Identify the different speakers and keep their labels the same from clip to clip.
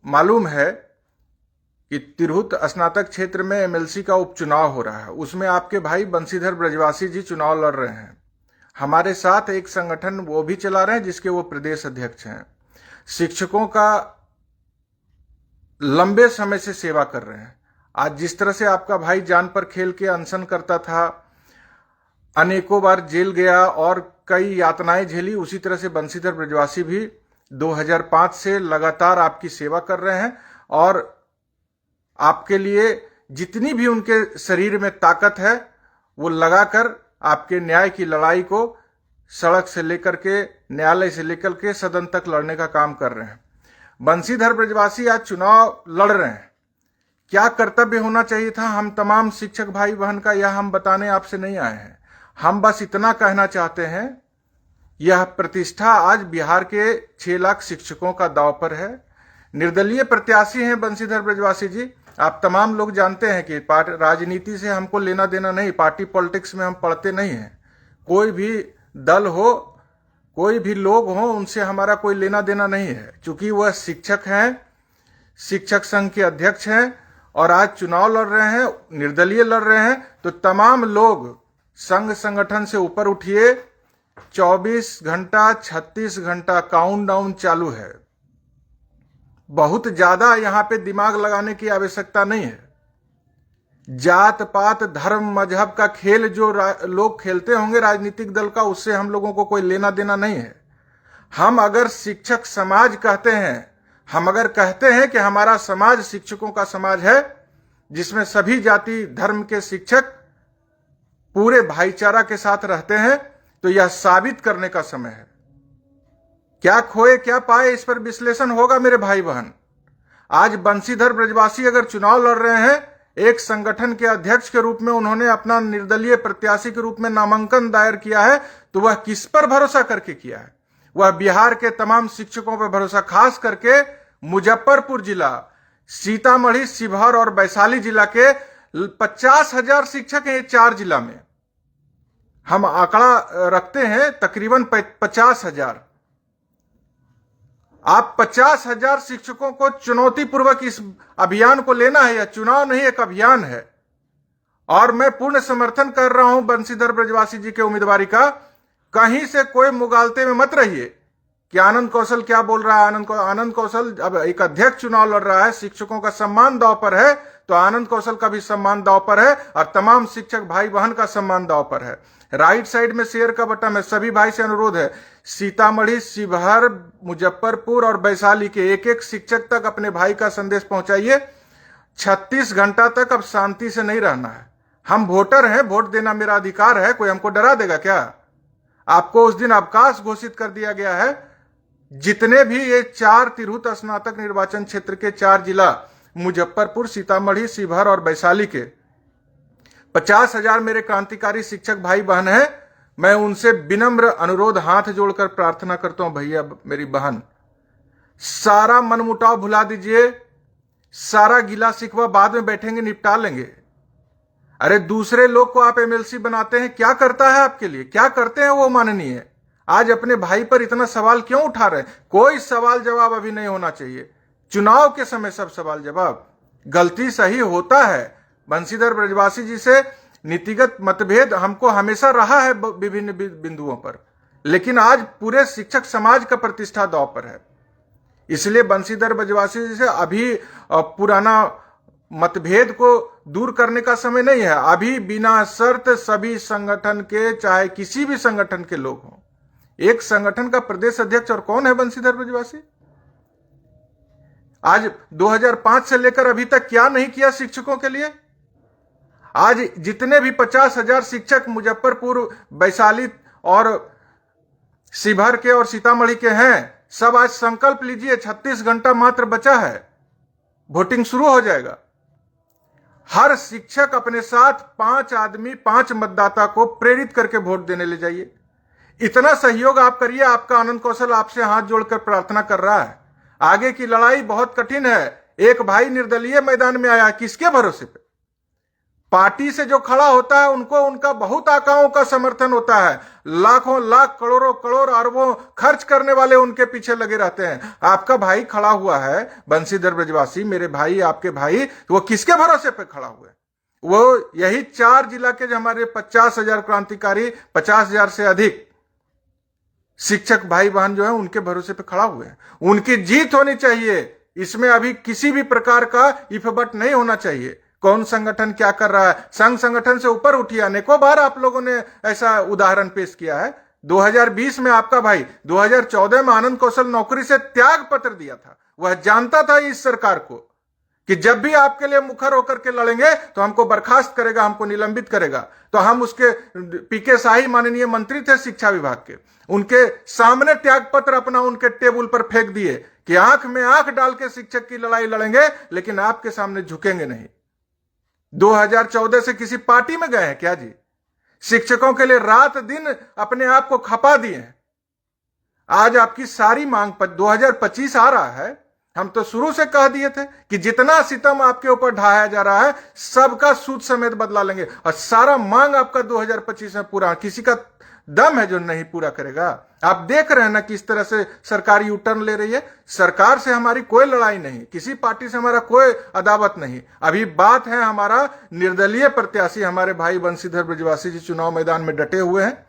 Speaker 1: मालूम है कि तिरहुत स्नातक क्षेत्र में एमएलसी का उपचुनाव हो रहा है। उसमें आपके भाई बंशीधर ब्रजवासी जी चुनाव लड़ रहे हैं। हमारे साथ एक संगठन वो भी चला रहे हैं जिसके वो प्रदेश अध्यक्ष हैं। शिक्षकों का लंबे समय से सेवा कर रहे हैं। आज जिस तरह से आपका भाई जान पर खेल के अनशन करता था, अनेकों बार जेल गया और कई यातनाएं झेली, उसी तरह से बंशीधर ब्रजवासी भी 2005 से लगातार आपकी सेवा कर रहे हैं और आपके लिए जितनी भी उनके शरीर में ताकत है वो लगाकर आपके न्याय की लड़ाई को सड़क से लेकर के, न्यायालय से लेकर के सदन तक लड़ने का काम कर रहे हैं। बंशीधर ब्रजवासी आज चुनाव लड़ रहे हैं। क्या कर्तव्य होना चाहिए था हम तमाम शिक्षक भाई बहन का, यह हम बताने आपसे नहीं आए हैं। हम बस इतना कहना चाहते हैं, यह प्रतिष्ठा आज बिहार के 6 लाख शिक्षकों का दांव पर है। निर्दलीय प्रत्याशी हैं बंशीधर ब्रजवासी जी। आप तमाम लोग जानते हैं कि राजनीति से हमको लेना देना नहीं, पार्टी पॉलिटिक्स में हम पढ़ते नहीं हैं। कोई भी दल हो, कोई भी लोग हो, उनसे हमारा कोई लेना देना नहीं है। चूंकि वह शिक्षक हैं, शिक्षक संघ के अध्यक्ष हैं और आज चुनाव लड़ रहे हैं, निर्दलीय लड़ रहे हैं, तो तमाम लोग संघ संगठन से ऊपर उठिए। 24 घंटा 36 घंटा काउंटडाउन चालू है। बहुत ज्यादा यहां पे दिमाग लगाने की आवश्यकता नहीं है। जात पात धर्म मजहब का खेल जो लोग खेलते होंगे राजनीतिक दल का, उससे हम लोगों को कोई लेना देना नहीं है। हम अगर शिक्षक समाज कहते हैं, हम अगर कहते हैं कि हमारा समाज शिक्षकों का समाज है जिसमें सभी जाति धर्म के शिक्षक पूरे भाईचारा के साथ रहते हैं, तो यह साबित करने का समय है। क्या खोए क्या पाए, इस पर विश्लेषण होगा मेरे भाई बहन। आज बंशीधर ब्रजवासी अगर चुनाव लड़ रहे हैं, एक संगठन के अध्यक्ष के रूप में उन्होंने अपना निर्दलीय प्रत्याशी के रूप में नामांकन दायर किया है, तो वह किस पर भरोसा करके किया है? वह बिहार के तमाम शिक्षकों पर भरोसा, खास करके मुजफ्फरपुर जिला, सीतामढ़ी, शिवहर और वैशाली जिला के 50,000 शिक्षक हैं। 4 जिला में हम आंकड़ा रखते हैं तकरीबन 50,000। आप 50,000 शिक्षकों को चुनौतीपूर्वक इस अभियान को लेना है। यह चुनाव नहीं, एक अभियान है और मैं पूर्ण समर्थन कर रहा हूं बंशीधर ब्रजवासी जी के उम्मीदवारी का। कहीं से कोई मुगालते में मत रहिए कि आनंद कौशल क्या बोल रहा है। आनंद कौशल अब एक अध्यक्ष चुनाव लड़ रहा है, शिक्षकों का सम्मान दांव पर है, तो आनंद कौशल का भी सम्मान दांव पर है और तमाम शिक्षक भाई बहन का सम्मान दांव पर है। राइट साइड में शेयर का बटन है। सभी भाई से अनुरोध है, सीतामढ़ी, शिवहर, मुजफ्फरपुर और वैशाली के एक एक शिक्षक तक अपने भाई का संदेश पहुंचाइए। 36 घंटा तक अब शांति से नहीं रहना है। हम वोटर हैं, वोट देना मेरा अधिकार है। कोई हमको डरा देगा क्या? आपको उस दिन अवकाश घोषित कर दिया गया है। जितने भी ये 4 तिरहुत स्नातक निर्वाचन क्षेत्र के 4 जिला, मुजफ्फरपुर, सीतामढ़ी, शिवहर और वैशाली के 50,000 मेरे क्रांतिकारी शिक्षक भाई बहन हैं। मैं उनसे विनम्र अनुरोध, हाथ जोड़कर प्रार्थना करता हूं, भैया मेरी बहन, सारा मनमुटाव भुला दीजिए, सारा गिला शिकवा बाद में बैठेंगे निपटा लेंगे। अरे दूसरे लोग को आप एमएलसी बनाते हैं, क्या करता है आपके लिए, क्या करते हैं वो माननीय? आज अपने भाई पर इतना सवाल क्यों उठा रहे हैं? कोई सवाल जवाब अभी नहीं होना चाहिए। चुनाव के समय सब सवाल जवाब। गलती सही होता है। बंशीधर ब्रजवासी जी से नीतिगत मतभेद हमको हमेशा रहा है विभिन्न बिंदुओं पर, लेकिन आज पूरे शिक्षक समाज का प्रतिष्ठा दांव पर है। इसलिए बंशीधर ब्रजवासी जी से अभी पुराना मतभेद को दूर करने का समय नहीं है। अभी बिना शर्त सभी संगठन के, चाहे किसी भी संगठन के लोग हों, एक संगठन का प्रदेश अध्यक्ष, और कौन है बंशीधर ब्रजवासी? आज 2005 से लेकर अभी तक क्या नहीं किया शिक्षकों के लिए? आज जितने भी 50,000 शिक्षक मुजफ्फरपुर, वैशाली और शिवहर के और सीतामढ़ी के हैं, सब आज संकल्प लीजिए। 36 घंटा मात्र बचा है, वोटिंग शुरू हो जाएगा। हर शिक्षक अपने साथ 5 आदमी, 5 मतदाता को प्रेरित करके वोट देने ले जाइए। इतना सहयोग आप करिए। आपका आनंद कौशल आपसे हाथ जोड़कर प्रार्थना कर रहा है। आगे की लड़ाई बहुत कठिन है। एक भाई निर्दलीय मैदान में आया, किसके भरोसे पे? पार्टी से जो खड़ा होता है उनको उनका बहुत आकाओं का समर्थन होता है, लाखों लाख करोड़ों करोड़ अरबों खर्च करने वाले उनके पीछे लगे रहते हैं। आपका भाई खड़ा हुआ है बंशीधर ब्रजवासी, मेरे भाई आपके भाई, तो वो किसके भरोसे पे खड़ा हुए? वो यही 4 जिला के जो हमारे 50,000 क्रांतिकारी, 50,000 से अधिक शिक्षक भाई बहन जो है उनके भरोसे पे खड़ा हुए हैं। उनकी जीत होनी चाहिए, इसमें अभी किसी भी प्रकार का इफबट नहीं होना चाहिए। कौन संगठन क्या कर रहा है, संघ संगठन से ऊपर उठिए। अनेकों बार आप लोगों ने ऐसा उदाहरण पेश किया है। 2020 में आपका भाई 2014 में आनंद कौशल नौकरी से त्याग पत्र दिया था। वह जानता था इस सरकार को कि जब भी आपके लिए मुखर होकर के लड़ेंगे तो हमको बर्खास्त करेगा, हमको निलंबित करेगा। तो हम उसके पीके शाही माननीय मंत्री थे शिक्षा विभाग के, उनके सामने त्याग पत्र अपना उनके टेबल पर फेंक दिए कि आंख में आंख डाल के शिक्षक की लड़ाई लड़ेंगे, लेकिन आपके सामने झुकेंगे नहीं। 2014 से किसी पार्टी में गए हैं क्या जी? शिक्षकों के लिए रात दिन अपने आप को खपा दिए हैं। आज आपकी सारी मांग पर 2025 आ रहा है, हम तो शुरू से कह दिए थे कि जितना सितम आपके ऊपर ढाया जा रहा है सबका सूद समेत बदला लेंगे, और सारा मांग आपका 2025 में पूरा। किसी का दम है जो नहीं पूरा करेगा? आप देख रहे हैं ना किस तरह से सरकार यू टर्न ले रही है। सरकार से हमारी कोई लड़ाई नहीं, किसी पार्टी से हमारा कोई अदावत नहीं। अभी बात है हमारा निर्दलीय प्रत्याशी हमारे भाई बंशीधर ब्रजवासी जी चुनाव मैदान में डटे हुए हैं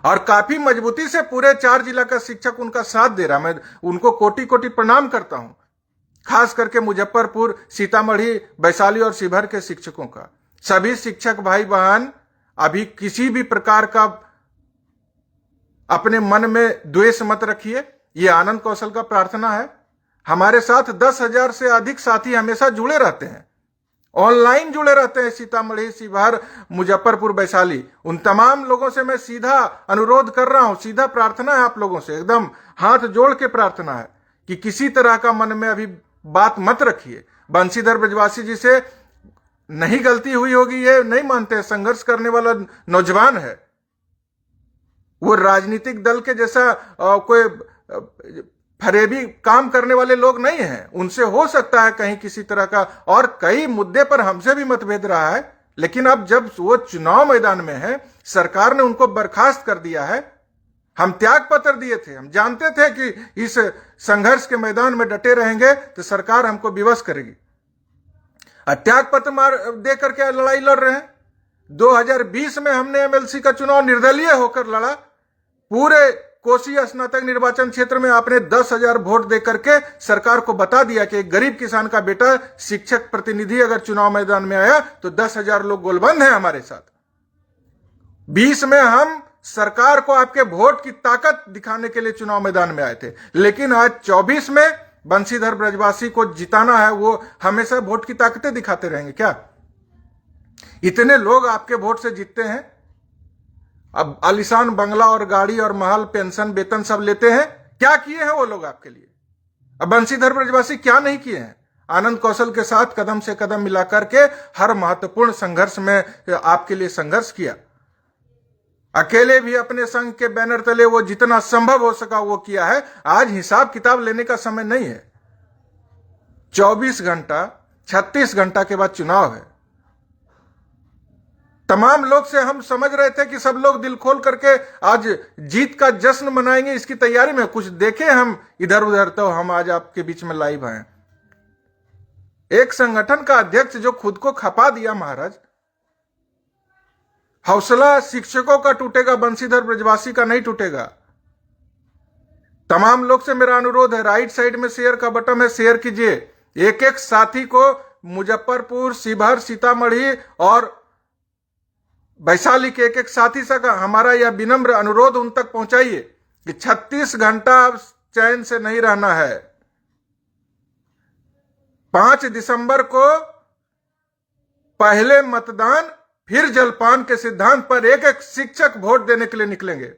Speaker 1: और काफी मजबूती से पूरे 4 जिला का शिक्षक उनका साथ दे रहा। मैं उनको कोटि कोटि प्रणाम करता हूं, खास करके मुजफ्फरपुर, सीतामढ़ी, वैशाली और शिवहर के शिक्षकों का। सभी शिक्षक भाई बहन अभी किसी भी प्रकार का अपने मन में द्वेष मत रखिए, ये आनंद कौशल का प्रार्थना है। हमारे साथ 10,000 से अधिक साथी हमेशा जुड़े रहते हैं, ऑनलाइन जुड़े रहते हैं। सीतामढ़ी, शिवहर, मुजफ्फरपुर, वैशाली, उन तमाम लोगों से मैं सीधा अनुरोध कर रहा हूं, सीधा प्रार्थना है आप लोगों से, एकदम हाथ जोड़ के प्रार्थना है कि किसी तरह का मन में अभी बात मत रखिए। बंशीधर ब्रजवासी जी से नहीं गलती हुई होगी ये नहीं मानते, संघर्ष करने वाला नौजवान है। वो राजनीतिक दल के जैसा कोई फरेबी काम करने वाले लोग नहीं हैं। उनसे हो सकता है कहीं किसी तरह का, और कई मुद्दे पर हमसे भी मतभेद रहा है, लेकिन अब जब वो चुनाव मैदान में है, सरकार ने उनको बर्खास्त कर दिया है। हम त्याग पत्र दिए थे, हम जानते थे कि इस संघर्ष के मैदान में डटे रहेंगे तो सरकार हमको विवश करेगी। त्याग पत्र मार दे करके लड़ाई लड़ रहे हैं। 2020 में हमने एमएलसी का चुनाव निर्दलीय होकर लड़ा। पूरे कोसी स्नातक निर्वाचन क्षेत्र में आपने 10,000 वोट देकर के सरकार को बता दिया कि एक गरीब किसान का बेटा शिक्षक प्रतिनिधि अगर चुनाव मैदान में आया तो 10,000 लोग गोलबंद हैं हमारे साथ। 20 में हम सरकार को आपके वोट की ताकत दिखाने के लिए चुनाव मैदान में आए थे, लेकिन आज 24 में बंशीधर ब्रजवासी को जिताना है, वो हमेशा वोट की ताकतें दिखाते रहेंगे क्या? इतने लोग आपके वोट से जीतते हैं, अब आलिशान बंगला और गाड़ी और महल, पेंशन, वेतन सब लेते हैं। क्या किए हैं वो लोग आपके लिए? अब बंशीधर ब्रजवासी क्या नहीं किए हैं? आनंद कौशल के साथ कदम से कदम मिलाकर के हर महत्वपूर्ण संघर्ष में आपके लिए संघर्ष किया। अकेले भी अपने संघ के बैनर तले वो जितना संभव हो सका वो किया है। आज हिसाब किताब लेने का समय नहीं है। 24 घंटा, 36 घंटा के बाद चुनाव है। तमाम लोग से हम समझ रहे थे कि सब लोग दिल खोल करके आज जीत का जश्न मनाएंगे, इसकी तैयारी में कुछ देखे हम इधर उधर, तो हम आज आपके बीच में लाइव हैं। एक संगठन का अध्यक्ष जो खुद को खपा दिया महाराज, हौसला शिक्षकों का टूटेगा, बंशीधर ब्रजवासी का नहीं टूटेगा। तमाम लोग से मेरा अनुरोध है, राइट साइड में शेयर का बटन है, शेयर कीजिए। एक एक साथी को मुजफ्फरपुर, शिवहर, सीतामढ़ी और वैशाली के एक एक साथी से हमारा यह विनम्र अनुरोध उन तक पहुंचाइए कि 36 घंटा चैन से नहीं रहना है। 5 दिसंबर को पहले मतदान फिर जलपान के सिद्धांत पर एक एक शिक्षक वोट देने के लिए निकलेंगे।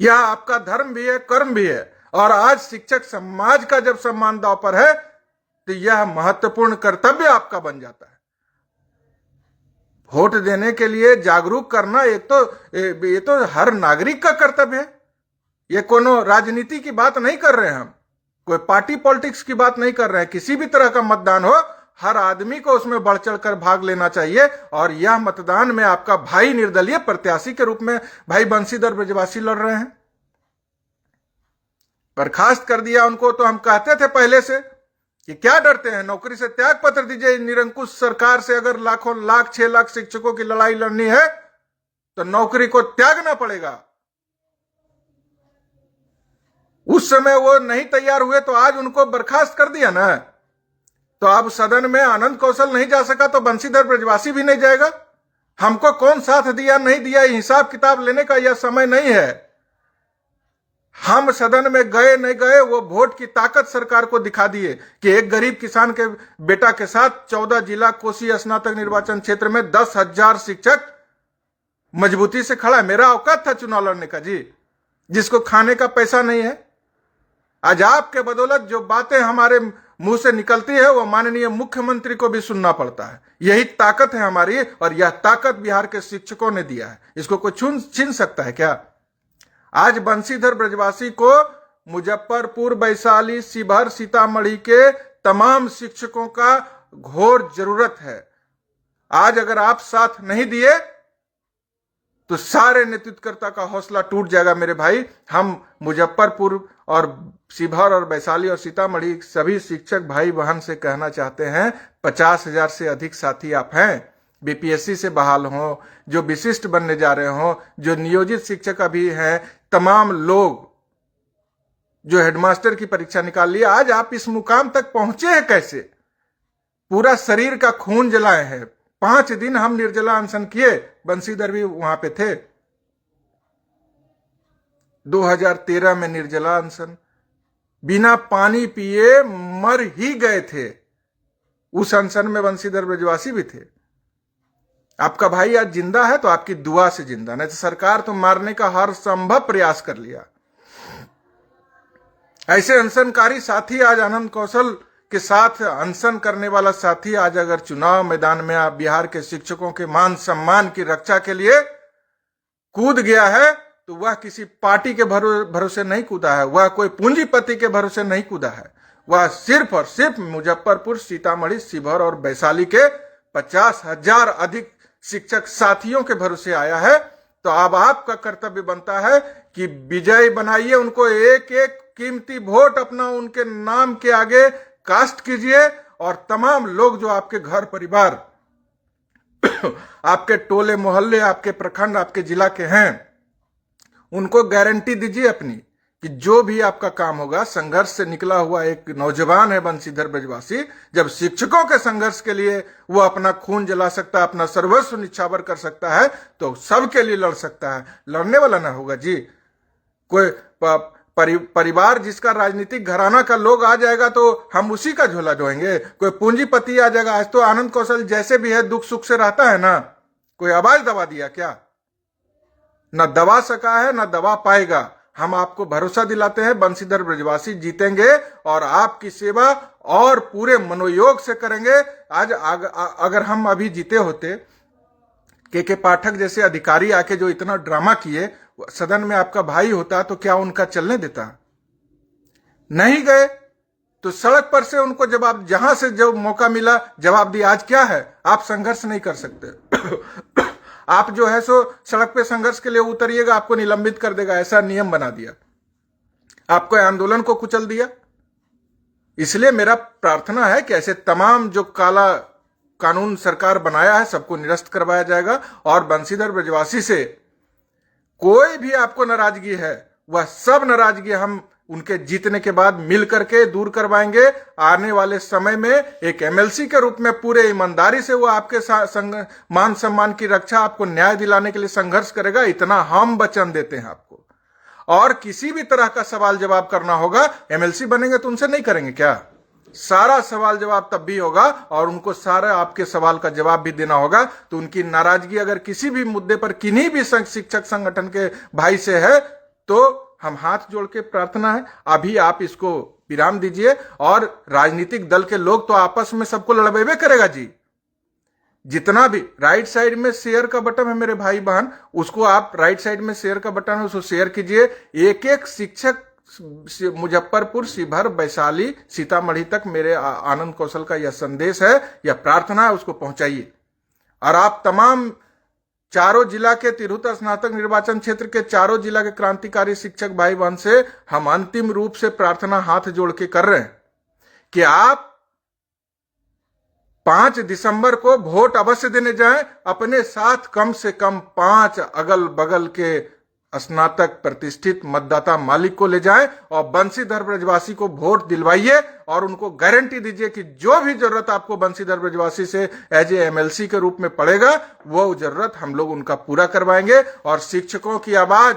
Speaker 1: यह आपका धर्म भी है, कर्म भी है, और आज शिक्षक समाज का जब सम्मान दांव पर है तो यह महत्वपूर्ण कर्तव्य आपका बन जाता है। वोट देने के लिए जागरूक करना ये तो हर नागरिक का कर्तव्य है। ये कोनो राजनीति की बात नहीं कर रहे हैं हम, कोई पार्टी पॉलिटिक्स की बात नहीं कर रहे हैं। किसी भी तरह का मतदान हो, हर आदमी को उसमें बढ़ चढ़ कर भाग लेना चाहिए। और यह मतदान में आपका भाई निर्दलीय प्रत्याशी के रूप में भाई बंशीधर ब्रजवासी लड़ रहे हैं। बर्खास्त कर दिया उनको, तो हम कहते थे पहले से कि क्या डरते हैं, नौकरी से त्याग पत्र दीजिए। निरंकुश सरकार से अगर लाखों लाख 6 लाख शिक्षकों की लड़ाई लड़नी है तो नौकरी को त्यागना पड़ेगा। उस समय वो नहीं तैयार हुए तो आज उनको बर्खास्त कर दिया ना। तो अब सदन में आनंद कौशल नहीं जा सका तो बंशीधर ब्रजवासी भी नहीं जाएगा। हमको कौन साथ दिया नहीं दिया हिसाब किताब लेने का यह समय नहीं है। हम सदन में गए नहीं गए वो वोट की ताकत सरकार को दिखा दिए कि एक गरीब किसान के बेटा के साथ 14 जिला कोसी स्नातक निर्वाचन क्षेत्र में 10,000 शिक्षक मजबूती से खड़ा है। मेरा औकात था चुनाव लड़ने का जी, जिसको खाने का पैसा नहीं है। आज आपके बदौलत जो बातें हमारे मुंह से निकलती है वो माननीय मुख्यमंत्री को भी सुनना पड़ता है। यही ताकत है हमारी, और यह ताकत बिहार के शिक्षकों ने दिया है। इसको कोई छीन सकता है क्या? आज बंशीधर ब्रजवासी को मुजफ्फरपुर, वैशाली, शिवहर, सीतामढ़ी के तमाम शिक्षकों का घोर जरूरत है। आज अगर आप साथ नहीं दिए तो सारे नेतृत्वकर्ता का हौसला टूट जाएगा मेरे भाई। हम मुजफ्फरपुर और शिवहर और वैशाली और सीतामढ़ी सभी शिक्षक भाई बहन से कहना चाहते हैं, 50,000 से अधिक साथी आप हैं, बीपीएससी से बहाल हो, जो विशिष्ट बनने जा रहे हो, जो नियोजित शिक्षक अभी हैं, तमाम लोग जो हेडमास्टर की परीक्षा निकाल लिया, आज आप इस मुकाम तक पहुंचे हैं कैसे? पूरा शरीर का खून जलाए हैं। 5 दिन हम निर्जला अनशन किए, बंशीधर भी वहां पे थे। 2013 में निर्जला अनशन, बिना पानी पिए मर ही गए थे। उस अनशन में बंशीधर ब्रजवासी भी थे। आपका भाई आज जिंदा है तो आपकी दुआ से जिंदा, नहीं तो सरकार तो मारने का हर संभव प्रयास कर लिया। ऐसे अनशनकारी साथी आज आनंद कौशल के साथ अनशन करने वाला साथी आज अगर चुनाव मैदान में आप बिहार के शिक्षकों के मान सम्मान की रक्षा के लिए कूद गया है तो वह किसी पार्टी के भरोसे नहीं कूदा है, वह कोई पूंजीपति के भरोसे नहीं कूदा है। वह सिर्फ और सिर्फ मुजफ्फरपुर, सीतामढ़ी, शिवहर और वैशाली के 50,000 अधिक शिक्षक साथियों के भरोसे आया है। तो अब आपका कर्तव्य बनता है कि विजय बनाइए उनको, एक एक कीमती वोट अपना उनके नाम के आगे कास्ट कीजिए। और तमाम लोग जो आपके घर परिवार आपके टोले मोहल्ले, आपके प्रखंड, आपके जिला के हैं, उनको गारंटी दीजिए अपनी कि जो भी आपका काम होगा, संघर्ष से निकला हुआ एक नौजवान है बंशीधर ब्रजवासी, जब शिक्षकों के संघर्ष के लिए वो अपना खून जला सकता है, अपना सर्वस्व निछावर कर सकता है, तो सबके लिए लड़ सकता है। लड़ने वाला ना होगा जी कोई परिवार जिसका राजनीतिक घराना का लोग आ जाएगा तो हम उसी का झोला ढोएंगे। कोई पूंजीपति आ जाएगा। आज तो आनंद कौशल जैसे भी है दुख सुख से रहता है ना, कोई आवाज दबा दिया क्या? न दबा सका है, न दबा पाएगा। हम आपको भरोसा दिलाते हैं बंशीधर ब्रजवासी जीतेंगे और आपकी सेवा और पूरे मनोयोग से करेंगे। आज अगर हम अभी जीते होते, के पाठक जैसे अधिकारी आके जो इतना ड्रामा किए, सदन में आपका भाई होता तो क्या उनका चलने देता? नहीं गए तो सड़क पर से उनको जवाब, जहां से जो मौका मिला जवाब दिया। आज क्या है, आप संघर्ष नहीं कर सकते। आप जो है सो सड़क पे संघर्ष के लिए उतरिएगा, आपको निलंबित कर देगा, ऐसा नियम बना दिया। आपको आंदोलन को कुचल दिया। इसलिए मेरा प्रार्थना है कि ऐसे तमाम जो काला कानून सरकार बनाया है सबको निरस्त करवाया जाएगा। और बंशीधर ब्रजवासी से कोई भी आपको नाराजगी है, वह सब नाराजगी हम उनके जीतने के बाद मिल करके दूर करवाएंगे। आने वाले समय में एक एमएलसी के रूप में पूरे ईमानदारी से वो आपके मान सम्मान की रक्षा, आपको न्याय दिलाने के लिए संघर्ष करेगा। इतना हम वचन देते हैं आपको। और किसी भी तरह का सवाल जवाब करना होगा, एमएलसी बनेंगे तो उनसे नहीं करेंगे क्या? सारा सवाल जवाब तब भी होगा और उनको सारा आपके सवाल का जवाब भी देना होगा। तो उनकी नाराजगी अगर किसी भी मुद्दे पर किन्हीं भी शिक्षक संगठन के भाई से है तो हम हाथ जोड़ के प्रार्थना है, अभी आप इसको विराम दीजिए। और राजनीतिक दल के लोग तो आपस में सबको लड़बेबे करेगा जी। जितना भी राइट साइड में शेयर का बटन है मेरे भाई बहन, उसको आप राइट साइड में शेयर का बटन है उसको शेयर कीजिए। एक एक शिक्षक मुजफ्फरपुर, शिवहर, वैशाली, सीतामढ़ी तक मेरे आनंद कौशल का यह संदेश है, यह प्रार्थना है, उसको पहुंचाइए। और आप तमाम चारों जिला के तिरहुत स्नातक निर्वाचन क्षेत्र के चारों जिला के क्रांतिकारी शिक्षक भाई बहन से हम अंतिम रूप से प्रार्थना हाथ जोड़ के कर रहे हैं कि आप 5 दिसंबर को वोट अवश्य देने जाएं। अपने साथ कम से कम 5 अगल बगल के स्नातक प्रतिष्ठित मतदाता मालिक को ले जाएं और बंशीधर ब्रजवासी को वोट दिलवाइए और उनको गारंटी दीजिए कि जो भी जरूरत आपको बंशीधर ब्रजवासी से एज ए एमएलसी के रूप में पड़ेगा, वो जरूरत हम लोग उनका पूरा करवाएंगे। और शिक्षकों की आवाज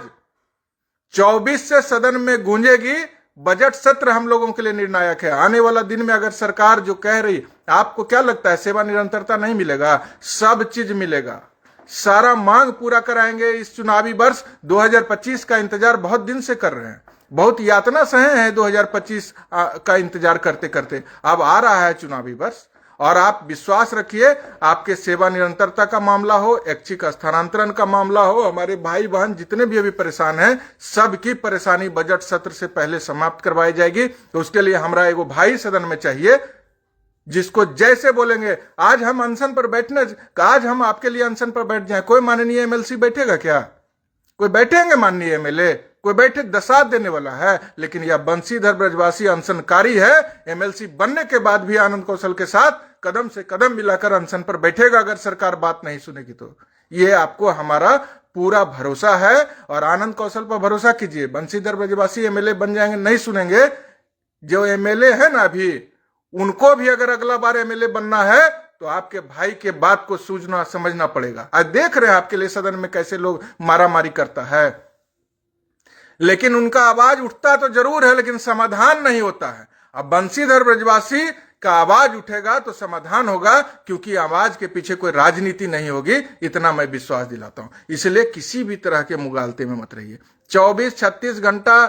Speaker 1: 24 से सदन में गूंजेगी। बजट सत्र हम लोगों के लिए निर्णायक है। आने वाला दिन में अगर सरकार जो कह रही, आपको क्या लगता है सेवा निरंतरता नहीं मिलेगा? सब चीज मिलेगा, सारा मांग पूरा कराएंगे। इस चुनावी वर्ष 2025 का इंतजार बहुत दिन से कर रहे हैं, बहुत यातना सहे हैं 2025 का इंतजार करते करते। अब आ रहा है चुनावी वर्ष और आप विश्वास रखिए, आपके सेवा निरंतरता का मामला हो, ऐच्छिक स्थानांतरण का मामला हो, हमारे भाई बहन जितने भी अभी परेशान हैं, सबकी परेशानी बजट सत्र से पहले समाप्त करवाई जाएगी। तो उसके लिए हमारा एगो भाई सदन में चाहिए जिसको जैसे बोलेंगे आज हम अनशन पर बैठने, आज हम आपके लिए अनशन पर बैठ जाएं। कोई माननीय एमएलसी बैठेगा क्या? कोई बैठेंगे माननीय एमएलए? कोई बैठे दसात देने वाला है? लेकिन यह बंशीधर ब्रजवासी अनशनकारी है। एमएलसी बनने के बाद भी आनंद कौशल के साथ कदम से कदम मिलाकर अनशन पर बैठेगा अगर सरकार बात नहीं सुनेगी तो। ये आपको हमारा पूरा भरोसा है और आनंद कौशल पर भरोसा कीजिए। बंशीधर ब्रजवासी एमएलए बन जाएंगे, नहीं सुनेंगे। जो एमएलए है ना अभी, उनको भी अगर अगला बार एमएलए बनना है तो आपके भाई के बात को सूझना समझना पड़ेगा। आज देख रहे हैं आपके लिए सदन में कैसे लोग मारामारी करता है, लेकिन उनका आवाज उठता तो जरूर है, लेकिन समाधान नहीं होता है। अब बंशीधर ब्रजवासी का आवाज उठेगा तो समाधान होगा, क्योंकि आवाज के पीछे कोई राजनीति नहीं होगी, इतना मैं विश्वास दिलाता हूं। इसलिए किसी भी तरह के मुगालते में मत रहिए। 24-36 घंटा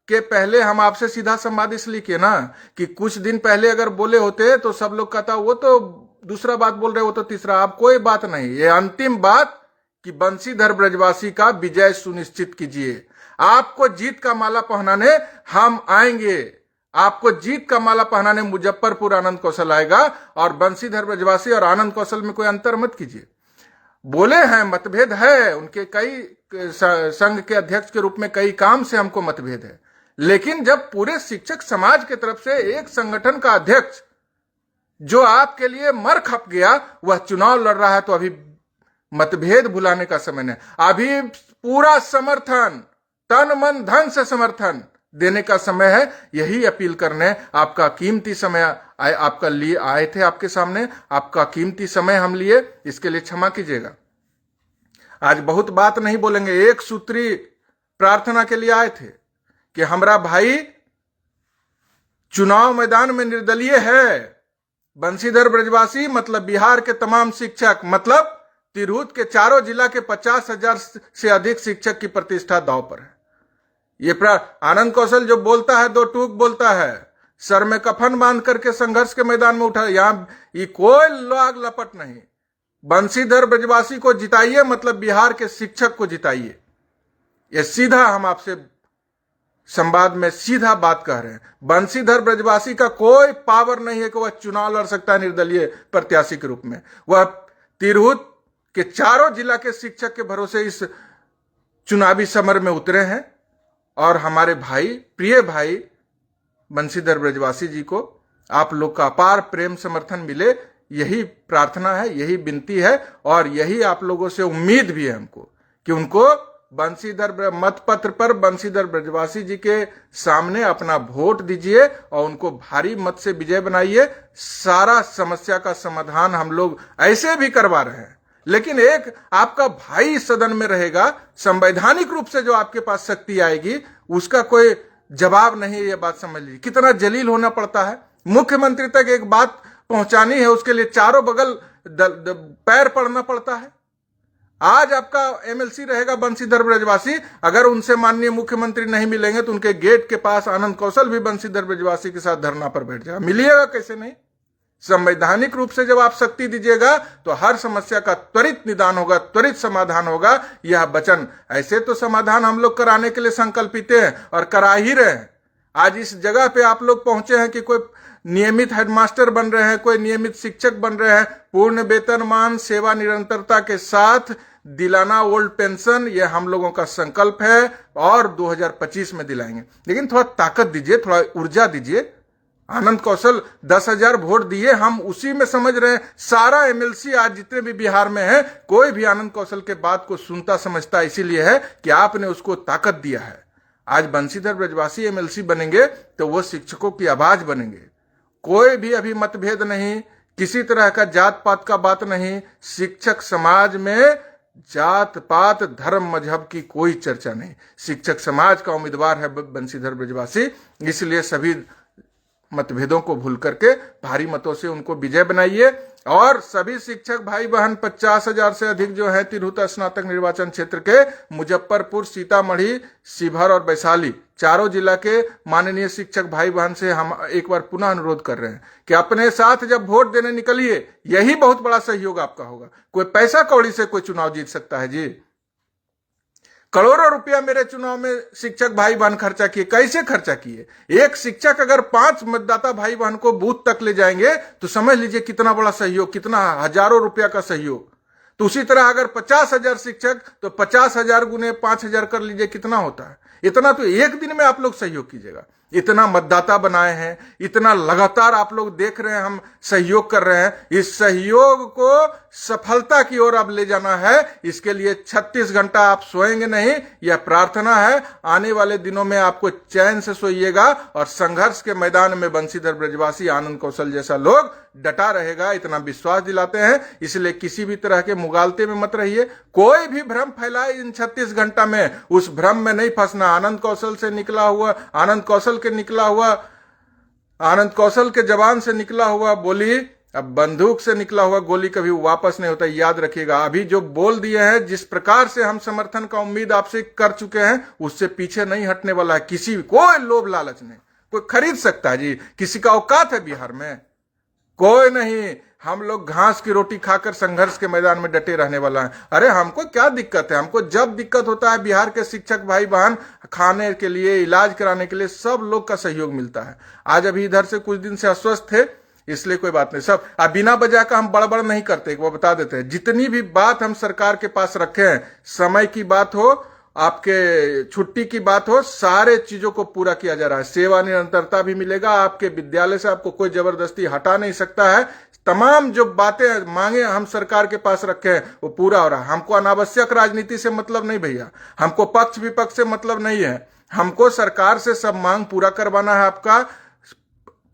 Speaker 1: के पहले हम आपसे सीधा संवाद इसलिए किए ना कि कुछ दिन पहले अगर बोले होते तो सब लोग कहता वो तो दूसरा बात बोल रहे, वो तो तीसरा। आप कोई बात नहीं, ये अंतिम बात कि बंशीधर ब्रजवासी का विजय सुनिश्चित कीजिए। आपको जीत का माला पहनाने हम आएंगे, आपको जीत का माला पहनाने मुजफ्फरपुर आनंद कौशल आएगा। और बंशीधर ब्रजवासी और आनंद कौशल में कोई अंतर मत कीजिए। बोले हैं मतभेद है, उनके कई संघ के अध्यक्ष के रूप में कई काम से हमको मतभेद है, लेकिन जब पूरे शिक्षक समाज की तरफ से एक संगठन का अध्यक्ष जो आपके लिए मर खप गया वह चुनाव लड़ रहा है, तो अभी मतभेद भुलाने का समय नहीं। अभी पूरा समर्थन, तन मन धन से समर्थन देने का समय है। यही अपील करने आपका कीमती समय आपका लिए आए थे आपके सामने। आपका कीमती समय हम लिए, इसके लिए क्षमा कीजिएगा। आज बहुत बात नहीं बोलेंगे, एक सूत्री प्रार्थना के लिए आए थे कि हमारा भाई चुनाव मैदान में निर्दलीय है। बंशीधर ब्रजवासी मतलब बिहार के तमाम शिक्षक, मतलब तिरहुत के चारों जिला के 50,000 से अधिक शिक्षक की प्रतिष्ठा दांव पर है। ये आनंद कौशल जो बोलता है, 2 टूक बोलता है, सर में कफन बांध करके संघर्ष के मैदान में उठा। यहां ये कोई लाग लपट नहीं। बंशीधर ब्रजवासी को जिताइए मतलब बिहार के शिक्षक को जिताइए। ये सीधा हम आपसे संवाद में सीधा बात कह रहे हैं। बंशीधर ब्रजवासी का कोई पावर नहीं है कि वह चुनाव लड़ सकता है निर्दलीय प्रत्याशी के रूप में। वह तिरहुत के चारों जिला के शिक्षक के भरोसे इस चुनावी समर में उतरे हैं। और हमारे भाई, प्रिय भाई बंशीधर ब्रजवासी जी को आप लोग का अपार प्रेम समर्थन मिले, यही प्रार्थना है, यही विनती है। और यही आप लोगों से उम्मीद भी है हमको कि उनको बंशीधर मतपत्र पर बंशीधर ब्रजवासी जी के सामने अपना वोट दीजिए और उनको भारी मत से विजय बनाइए। सारा समस्या का समाधान हम लोग ऐसे भी करवा रहे हैं, लेकिन एक आपका भाई सदन में रहेगा, संवैधानिक रूप से जो आपके पास शक्ति आएगी उसका कोई जवाब नहीं है। यह बात समझ लीजिए कितना जलील होना पड़ता है। मुख्यमंत्री तक एक बात पहुंचानी है, उसके लिए चारों बगल पैर पड़ना पड़ता है। आज आपका एमएलसी रहेगा बंशीधर ब्रजवासी, अगर उनसे माननीय मुख्यमंत्री नहीं मिलेंगे तो उनके गेट के पास आनंद कौशल भी बंशीधर ब्रजवासी के साथ धरना पर बैठ जाएगा। मिलिएगा कैसे नहीं। संवैधानिक रूप से जब आप शक्ति दीजिएगा तो हर समस्या का त्वरित निदान होगा, त्वरित समाधान होगा। यह वचन, ऐसे तो समाधान हम लोग कराने के लिए संकल्पित हैं और करा ही रहे हैं, आज इस जगह पे आप लोग पहुंचे हैं कि कोई नियमित हेडमास्टर बन रहे हैं, कोई नियमित शिक्षक बन रहे हैं, पूर्ण वेतनमान सेवा निरंतरता के साथ दिलाना ओल्ड पेंशन, ये हम लोगों का संकल्प है और 2025 में दिलाएंगे। लेकिन थोड़ा ताकत दीजिए, थोड़ा ऊर्जा दीजिए। आनंद कौशल 10,000 वोट दिए, हम उसी में समझ रहे हैं। सारा एमएलसी आज जितने भी बिहार में है, कोई भी आनंद कौशल के बात को सुनता समझता इसीलिए है कि आपने उसको ताकत दिया है। आज बंशीधर ब्रजवासी एमएलसी बनेंगे तो वो शिक्षकों की आवाज बनेंगे। कोई भी अभी मतभेद नहीं, किसी तरह का जात पात का बात नहीं। शिक्षक समाज में जात पात धर्म मजहब की कोई चर्चा नहीं। शिक्षक समाज का उम्मीदवार है बंशीधर ब्रजवासी, इसलिए सभी मतभेदों को भूल करके भारी मतों से उनको विजय बनाइए। और सभी शिक्षक भाई बहन 50,000 से अधिक जो है तिरहुत स्नातक निर्वाचन क्षेत्र के मुजफ्फरपुर, सीतामढ़ी, शिवहर और वैशाली चारों जिला के माननीय शिक्षक भाई बहन से हम एक बार पुनः अनुरोध कर रहे हैं कि अपने साथ जब वोट देने निकलिए, यही बहुत बड़ा सहयोग आपका होगा। कोई पैसा कौड़ी से कोई चुनाव जीत सकता है जी? करोड़ों रुपया मेरे चुनाव में शिक्षक भाई बहन खर्चा किए। कैसे खर्चा किए? एक शिक्षक अगर 5 मतदाता भाई बहन को बूथ तक ले जाएंगे तो समझ लीजिए कितना बड़ा सहयोग, कितना हजारों रुपया का सहयोग। तो उसी तरह अगर 50,000 शिक्षक तो 50,000 गुने 5,000 कर लीजिए, कितना होता है? इतना तो एक दिन में आप लोग सहयोग कीजिएगा। इतना मतदाता बनाए हैं, इतना लगातार आप लोग देख रहे हैं हम सहयोग कर रहे हैं। इस सहयोग को सफलता की ओर अब ले जाना है। इसके लिए 36 घंटा आप सोएंगे नहीं, यह प्रार्थना है। आने वाले दिनों में आपको चैन से सोइएगा और संघर्ष के मैदान में बंशीधर ब्रजवासी, आनंद कौशल जैसा लोग डटा रहेगा, इतना विश्वास दिलाते हैं। इसलिए किसी भी तरह के मुगालते में मत रहिए। कोई भी भ्रम फैलाए इन 36 घंटा में, उस भ्रम में नहीं फंसना। आनंद कौशल के जबान से निकला हुआ बोली, अब बंदूक से निकला हुआ गोली कभी वापस नहीं होता, याद रखिएगा। अभी जो बोल दिए हैं, जिस प्रकार से हम समर्थन का उम्मीद आपसे कर चुके हैं, उससे पीछे नहीं हटने वाला है। किसी कोई लोभ लालच नहीं, कोई खरीद सकता है जी? किसी का औकात है बिहार में? कोई नहीं। हम लोग घास की रोटी खाकर संघर्ष के मैदान में डटे रहने वाला है। अरे हमको क्या दिक्कत है? हमको जब दिक्कत होता है, बिहार के शिक्षक भाई बहन खाने के लिए, इलाज कराने के लिए सब लोग का सहयोग मिलता है। आज अभी इधर से कुछ दिन से अस्वस्थ थे, इसलिए कोई बात नहीं। सब अब बिना वजह का हम बड़बड़ नहीं करते, वो बता देते हैं। जितनी भी बात हम सरकार के पास रखे हैं, समय की बात हो, आपके छुट्टी की बात हो, सारे चीजों को पूरा किया जा रहा है। सेवा निरंतरता भी मिलेगा। आपके विद्यालय से आपको कोई जबरदस्ती हटा नहीं सकता है। तमाम जो बातें मांगे हम सरकार के पास रखे हैं, वो पूरा हो रहा है। हमको अनावश्यक राजनीति से मतलब नहीं भैया, हमको पक्ष विपक्ष से मतलब नहीं है। हमको सरकार से सब मांग पूरा करवाना है। आपका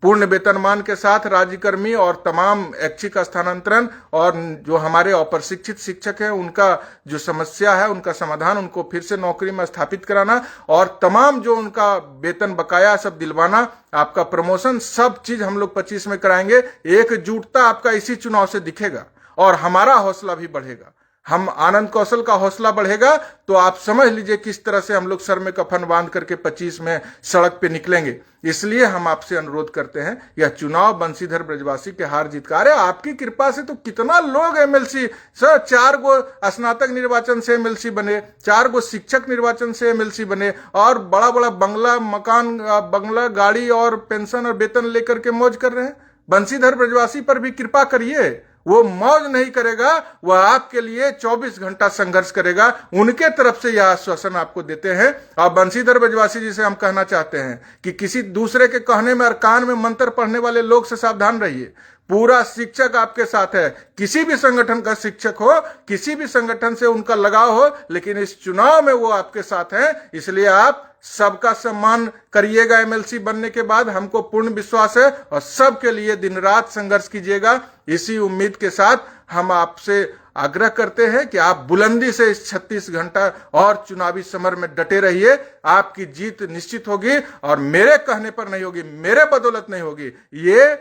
Speaker 1: पूर्ण वेतनमान के साथ राज्यकर्मी और तमाम ऐच्छिक स्थानांतरण और जो हमारे अप्रशिक्षित शिक्षक हैं, उनका जो समस्या है, उनका समाधान, उनको फिर से नौकरी में स्थापित कराना और तमाम जो उनका वेतन बकाया सब दिलवाना, आपका प्रमोशन, सब चीज हम लोग 25 में कराएंगे। एकजुटता आपका इसी चुनाव से दिखेगा और हमारा हौसला भी बढ़ेगा। हम आनंद कौशल का हौसला बढ़ेगा तो आप समझ लीजिए किस तरह से हम लोग सर में कफन बांध करके 25 में सड़क पे निकलेंगे। इसलिए हम आपसे अनुरोध करते हैं, यह चुनाव बंशीधर ब्रजवासी के हार जीत का। अरे आपकी कृपा से तो कितना लोग एमएलसी सर, 4 गो स्नातक निर्वाचन से एमएलसी बने, 4 गो शिक्षक निर्वाचन से एमएलसी बने और बड़ा बड़ा बंगला, मकान, बंगला, गाड़ी और पेंशन और वेतन लेकर के मौज कर रहे हैं। बंशीधर ब्रजवासी पर भी कृपा करिए। वो मौज नहीं करेगा, वह आपके लिए 24 घंटा संघर्ष करेगा। उनके तरफ से यह आश्वासन आपको देते हैं। और बंशीधर ब्रजवासी जी से हम कहना चाहते हैं कि किसी दूसरे के कहने में और कान में मंत्र पढ़ने वाले लोग से सावधान रहिए। पूरा शिक्षक आपके साथ है। किसी भी संगठन का शिक्षक हो, किसी भी संगठन से उनका लगाव हो, लेकिन इस चुनाव में वो आपके साथ हैं। इसलिए आप सबका सम्मान करिएगा। एमएलसी बनने के बाद हमको पूर्ण विश्वास है और सबके लिए दिन रात संघर्ष कीजिएगा। इसी उम्मीद के साथ हम आपसे आग्रह करते हैं कि आप बुलंदी से इस 36 घंटा और चुनावी समर में डटे रहिए। आपकी जीत निश्चित होगी और मेरे कहने पर नहीं होगी, मेरे बदौलत नहीं होगी। ये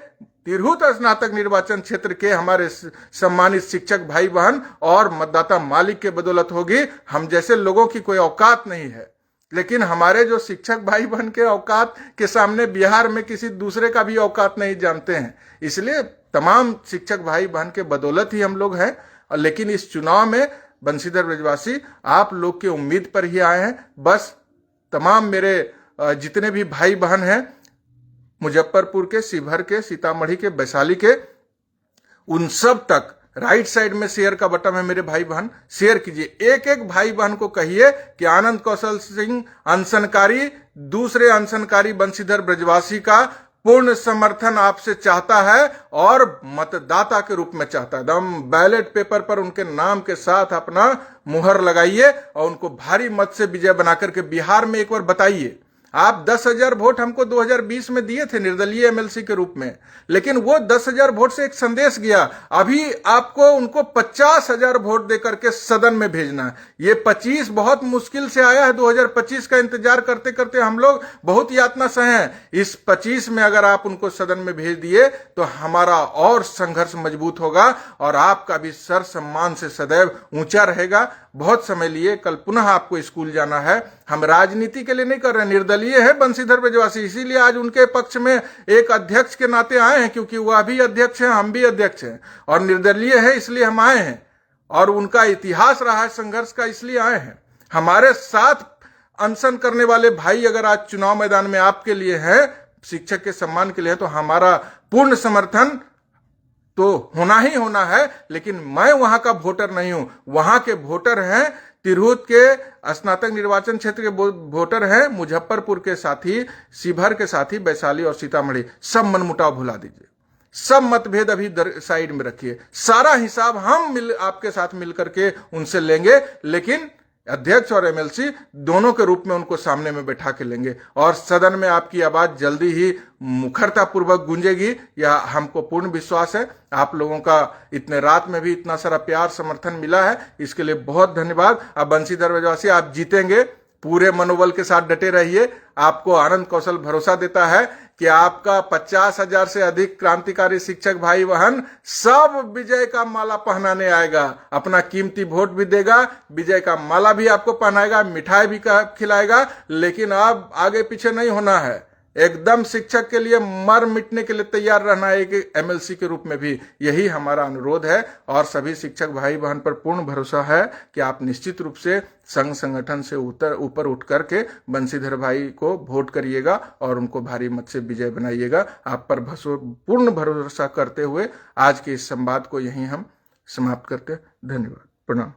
Speaker 1: तिरहुत स्नातक निर्वाचन क्षेत्र के हमारे सम्मानित शिक्षक भाई बहन और मतदाता मालिक के बदौलत होगी। हम जैसे लोगों की कोई औकात नहीं है, लेकिन हमारे जो शिक्षक भाई बहन के औकात के सामने बिहार में किसी दूसरे का भी औकात नहीं जानते हैं। इसलिए तमाम शिक्षक भाई बहन के बदौलत ही हम लोग हैं। लेकिन इस चुनाव में बंशीधर ब्रजवासी आप लोग के उम्मीद पर ही आए हैं। बस तमाम मेरे जितने भी भाई बहन हैं मुजफ्फरपुर के, शिवहर के, सीतामढ़ी के, वैशाली के, उन सब तक राइट साइड में शेयर का बटन है मेरे भाई बहन, शेयर कीजिए। एक एक भाई बहन को कहिए कि आनंद कौशल सिंह अनशनकारी, दूसरे अनशनकारी बंशीधर ब्रजवासी का पूर्ण समर्थन आपसे चाहता है और मतदाता के रूप में चाहता है। दम बैलेट पेपर पर उनके नाम के साथ अपना मुहर लगाइए और उनको भारी मत से विजय बनाकर के बिहार में एक बार बताइए। आप 10,000 वोट हमको 2020 में दिए थे निर्दलीय एमएलसी के रूप में, लेकिन वो 10,000 वोट से एक संदेश गया। अभी आपको उनको 50,000 वोट देकर के सदन में भेजना है। ये 25 बहुत मुश्किल से आया है। 2025 का इंतजार करते करते हम लोग बहुत यातना सहे हैं। इस 25 में अगर आप उनको सदन में भेज दिए तो हमारा और संघर्ष मजबूत होगा और आपका भी सर सम्मान से सदैव ऊंचा रहेगा। बहुत समय लिए, कल पुनः आपको स्कूल जाना है। हम राजनीति के लिए नहीं कर रहे हैं, निर्दलीय है बंशीधर ब्रजवासी, इसीलिए आज उनके पक्ष में एक अध्यक्ष के नाते आए हैं, क्योंकि वह भी अध्यक्ष हैं, हम भी अध्यक्ष हैं, और निर्दलीय है इसलिए हम आए हैं और उनका इतिहास रहा है संघर्ष का, इसलिए आए हैं। हमारे साथ अनशन करने वाले भाई अगर आज चुनाव मैदान में आपके लिए हैं, शिक्षक के सम्मान के लिए है, तो हमारा पूर्ण समर्थन तो होना ही होना है। लेकिन मैं वहां का वोटर नहीं हूं, वहां के वोटर हैं तिरहुत के स्नातक निर्वाचन क्षेत्र के वोटर हैं, मुजफ्फरपुर के साथी, शिवहर के साथी, वैशाली और सीतामढ़ी। सब मनमुटाव भुला दीजिए, सब मतभेद अभी साइड में रखिए। सारा हिसाब हम आपके साथ मिलकर के उनसे लेंगे, लेकिन अध्यक्ष और एमएलसी दोनों के रूप में उनको सामने में बैठा के लेंगे और सदन में आपकी आवाज जल्दी ही मुखरता पूर्वक गूंजेगी। यह हमको पूर्ण विश्वास है। आप लोगों का इतने रात में भी इतना सारा प्यार समर्थन मिला है, इसके लिए बहुत धन्यवाद। अब बंशीधर ब्रजवासी आप जीतेंगे, पूरे मनोबल के साथ डटे रहिए। आपको आनंद कौशल भरोसा देता है कि आपका 50,000 से अधिक क्रांतिकारी शिक्षक भाई बहन सब विजय का माला पहनाने आएगा, अपना कीमती वोट भी देगा, विजय का माला भी आपको पहनाएगा, मिठाई भी खिलाएगा। लेकिन अब आगे पीछे नहीं होना है, एकदम शिक्षक के लिए मर मिटने के लिए तैयार रहना है, एक एमएलसी के रूप में भी। यही हमारा अनुरोध है और सभी शिक्षक भाई बहन पर पूर्ण भरोसा है कि आप निश्चित रूप से संघ संगठन से ऊपर उठ करके बंशीधर भाई को वोट करिएगा और उनको भारी मत से विजय बनाइएगा। आप पर पूर्ण भरोसा करते हुए आज के इस संवाद को यहीं हम समाप्त करते हैं। धन्यवाद, प्रणाम।